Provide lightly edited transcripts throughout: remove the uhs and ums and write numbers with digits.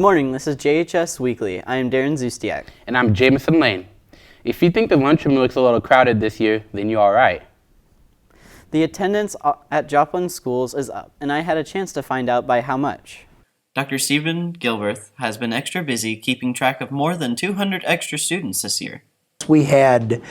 morning, this is JHS Weekly. I am Darren Zustiak. And I'm Jameson Lane. If you think the lunchroom looks a little crowded this year, then you're all right. The attendance at Joplin schools is up, and I had a chance to find out by how much. Dr. Stephen Gilbert has been extra busy keeping track of more than 200 extra students this year. We had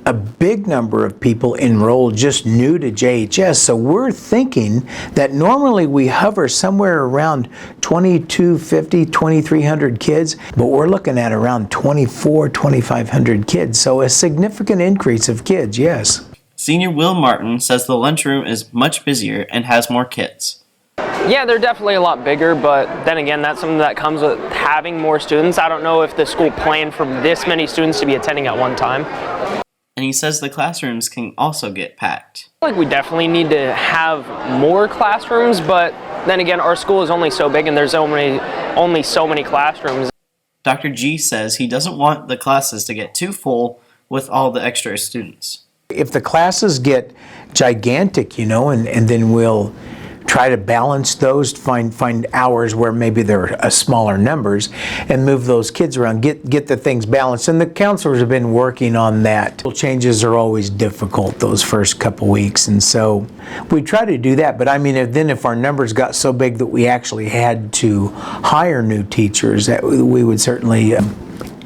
a big number of people enrolled just new to JHS, so we're thinking that normally we hover somewhere around 2,250, 2,300 kids, but we're looking at around 2,500 kids, so a significant increase of kids, yes. Senior Will Martin says the lunchroom is much busier and has more kids. Yeah, they're definitely a lot bigger, but then again, that's something that comes with having more students. I don't know if the school planned for this many students to be attending at one time. And he says the classrooms can also get packed. I feel like we definitely need to have more classrooms, but then again, our school is only so big and there's only so many classrooms. Dr. G says he doesn't want the classes to get too full with all the extra students. If the classes get gigantic, and then we'll try to balance those, find hours where maybe there are smaller numbers and move those kids around, get the things balanced. And the counselors have been working on that. Changes are always difficult those first couple weeks, and so we try to do that. But I mean, if our numbers got so big that we actually had to hire new teachers, that we would certainly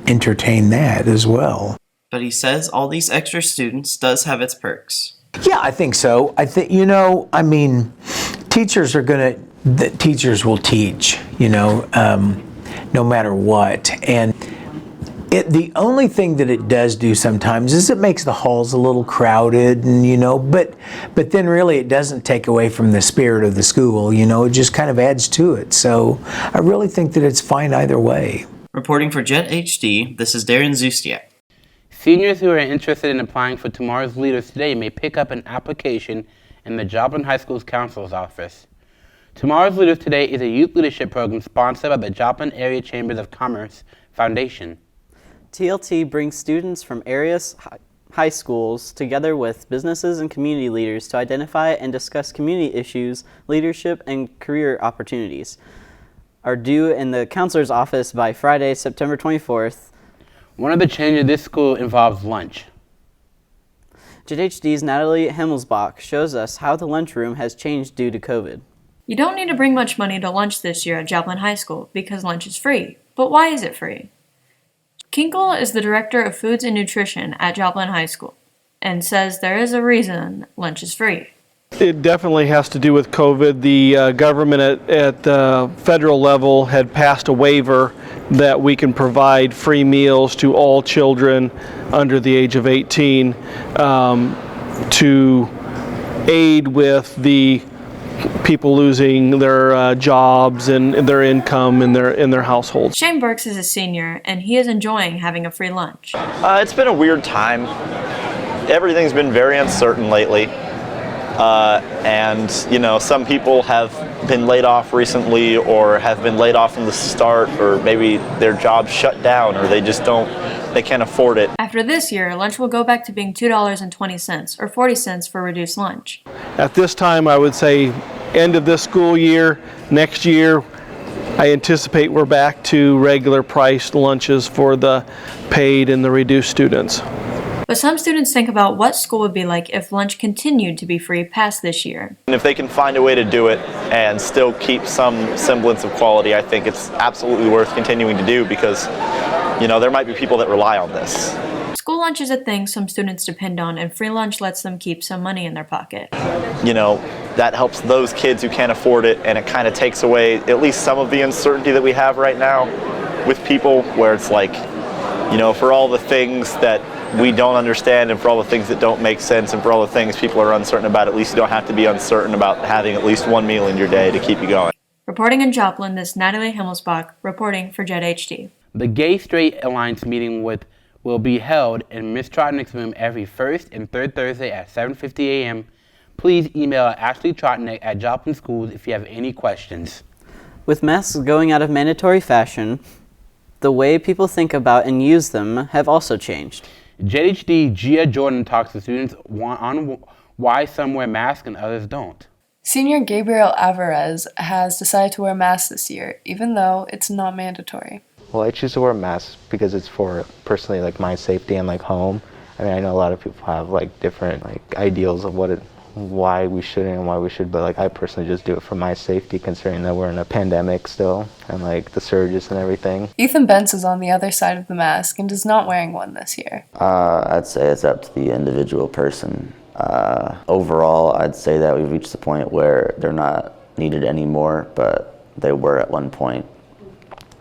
entertain that as well. But he says all these extra students does have its perks. Yeah, I think so. I think, teachers will teach, no matter what. And the only thing that it does do sometimes is it makes the halls a little crowded, and but then really it doesn't take away from the spirit of the school, it just kind of adds to it. So I really think that it's fine either way. Reporting for JETHD, this is Darren Zustiak. Seniors who are interested in applying for Tomorrow's Leaders today may pick up an application in the Joplin High School's counselor's office. Tomorrow's Leaders Today is a youth leadership program sponsored by the Joplin Area Chambers of Commerce Foundation. TLT brings students from area high schools together with businesses and community leaders to identify and discuss community issues, leadership, and career opportunities. Are due in the counselor's office by Friday, September 24th. One of the changes this school involves lunch. JETHD's Natalie Himmelsbach shows us how the lunchroom has changed due to COVID. You don't need to bring much money to lunch this year at Joplin High School because lunch is free. But why is it free? Kinkle is the director of foods and nutrition at Joplin High School and says there is a reason lunch is free. It definitely has to do with COVID. The government at the federal level had passed a waiver that we can provide free meals to all children under the age of 18 to aid with the people losing their jobs and their income in their households. Shane Burks is a senior and he is enjoying having a free lunch. It's been a weird time. Everything's been very uncertain lately. And some people have been laid off recently or have been laid off from the start, or maybe their jobs shut down or they can't afford it. After this year, lunch will go back to being $2.20 or 40 cents for reduced lunch. At this time, I would say end of this school year, next year, I anticipate we're back to regular priced lunches for the paid and the reduced students. But some students think about what school would be like if lunch continued to be free past this year. And if they can find a way to do it and still keep some semblance of quality, I think it's absolutely worth continuing to do because, there might be people that rely on this. School lunch is a thing some students depend on, and free lunch lets them keep some money in their pocket. That helps those kids who can't afford it, and it kind of takes away at least some of the uncertainty that we have right now with people, where it's like, for all the things that we don't understand and for all the things that don't make sense and for all the things people are uncertain about, at least you don't have to be uncertain about having at least one meal in your day to keep you going. Reporting in Joplin, this is Natalie Himmelsbach, reporting for JETHD. The Gay Straight Alliance meeting will be held in Ms. Trotnick's room every first and third Thursday at 7:50 a.m. Please email Ashley Trotnick at Joplin Schools if you have any questions. With masks going out of mandatory fashion, the way people think about and use them have also changed. JETHD Gia Jordan talks to students on why some wear masks and others don't. Senior Gabriel Alvarez has decided to wear masks this year, even though it's not mandatory. Well, I choose to wear masks because it's for personally like my safety and like home. I mean, I know a lot of people have like different like ideals of why we shouldn't and why we should, but like I personally just do it for my safety, considering that we're in a pandemic still and like the surges and everything. Ethan Bentz is on the other side of the mask and is not wearing one this year. I'd say it's up to the individual person. Overall, I'd say that we've reached the point where they're not needed anymore, but they were at one point.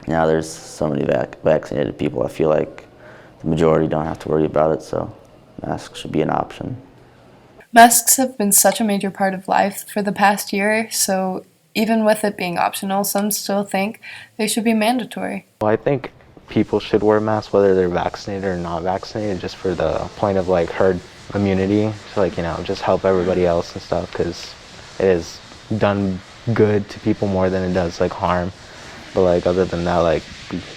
Now there's so many vaccinated people, I feel like the majority don't have to worry about it, so masks should be an option. Masks have been such a major part of life for the past year, so even with it being optional, some still think they should be mandatory. Well, I think people should wear masks whether they're vaccinated or not vaccinated, just for the point of like herd immunity, so like, you know, just help everybody else and stuff, because it has done good to people more than it does like harm. But like other than that, like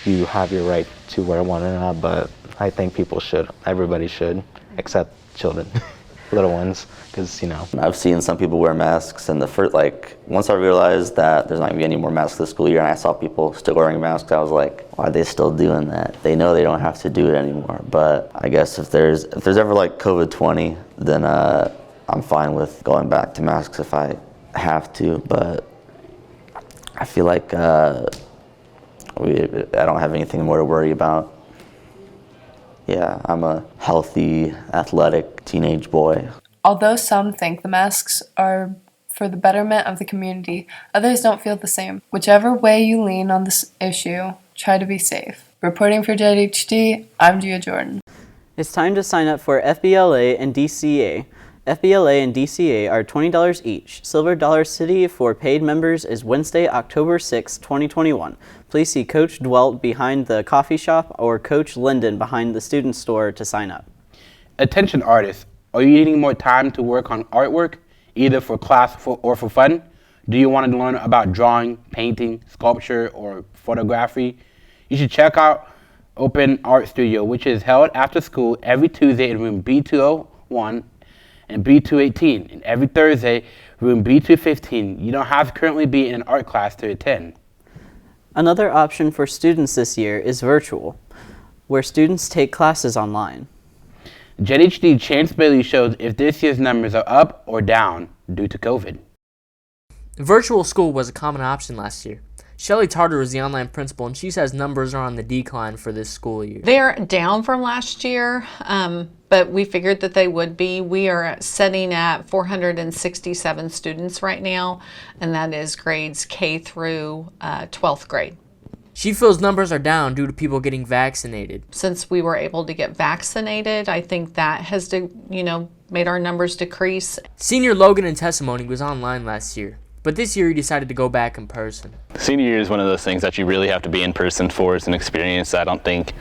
you have your right to wear one or not, but I think people should, everybody should, except children, little ones, because, you know. I've seen some people wear masks, and the first, like, once I realized that there's not gonna be any more masks this school year, and I saw people still wearing masks, I was like, why are they still doing that? They know they don't have to do it anymore. But I guess if there's ever like COVID-20, then I'm fine with going back to masks if I have to. But I feel like I don't have anything more to worry about. Yeah, I'm a healthy, athletic teenage boy. Although some think the masks are for the betterment of the community, others don't feel the same. Whichever way you lean on this issue, try to be safe. Reporting for JETHD, I'm Gia Jordan. It's time to sign up for FBLA and DCA. FBLA and DCA are $20 each. Silver Dollar City for paid members is Wednesday, October 6, 2021. Please see Coach Dwelt behind the coffee shop or Coach Linden behind the student store to sign up. Attention artists, are you needing more time to work on artwork, either for class or for fun? Do you want to learn about drawing, painting, sculpture, or photography? You should check out Open Art Studio, which is held after school every Tuesday in room B201 and B218, and every Thursday, room B215. You don't have to currently be in an art class to attend. Another option for students this year is virtual, where students take classes online. JETHD Chance Bailey shows if this year's numbers are up or down due to COVID. Virtual school was a common option last year. SHELLY TARTER is the online principal, and she says numbers are on the decline for this school year. They're down from last year, but we figured that they would be. We are setting at 467 students right now, and that is grades K through 12th grade. She feels numbers are down due to people getting vaccinated. Since we were able to get vaccinated, I think that has, made our numbers decrease. Senior Logan INTESSIMONE was online last year, but this year he decided to go back in person. Senior year is one of those things that you really have to be in person for. It's an experience I don't think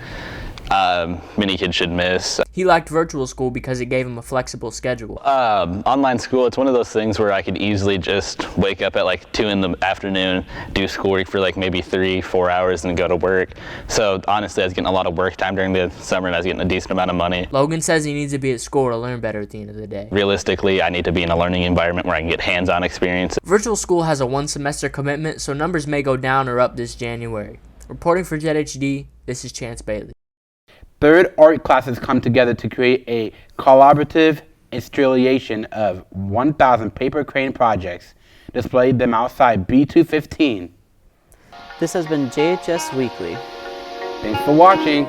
many kids should miss. He liked virtual school because it gave him a flexible schedule. Online school, it's one of those things where I could easily just wake up at like 2 in the afternoon, do schoolwork for like maybe 3-4 hours and go to work. So honestly, I was getting a lot of work time during the summer and I was getting a decent amount of money. Logan says he needs to be at school to learn better at the end of the day. Realistically, I need to be in a learning environment where I can get hands-on experience. Virtual school has a 1-semester commitment, so numbers may go down or up this January. Reporting for JETHD, this is Chance Bailey. Third art classes come together to create a collaborative installation of 1,000 paper crane projects. Displayed them outside B215. This has been JHS Weekly. Thanks for watching.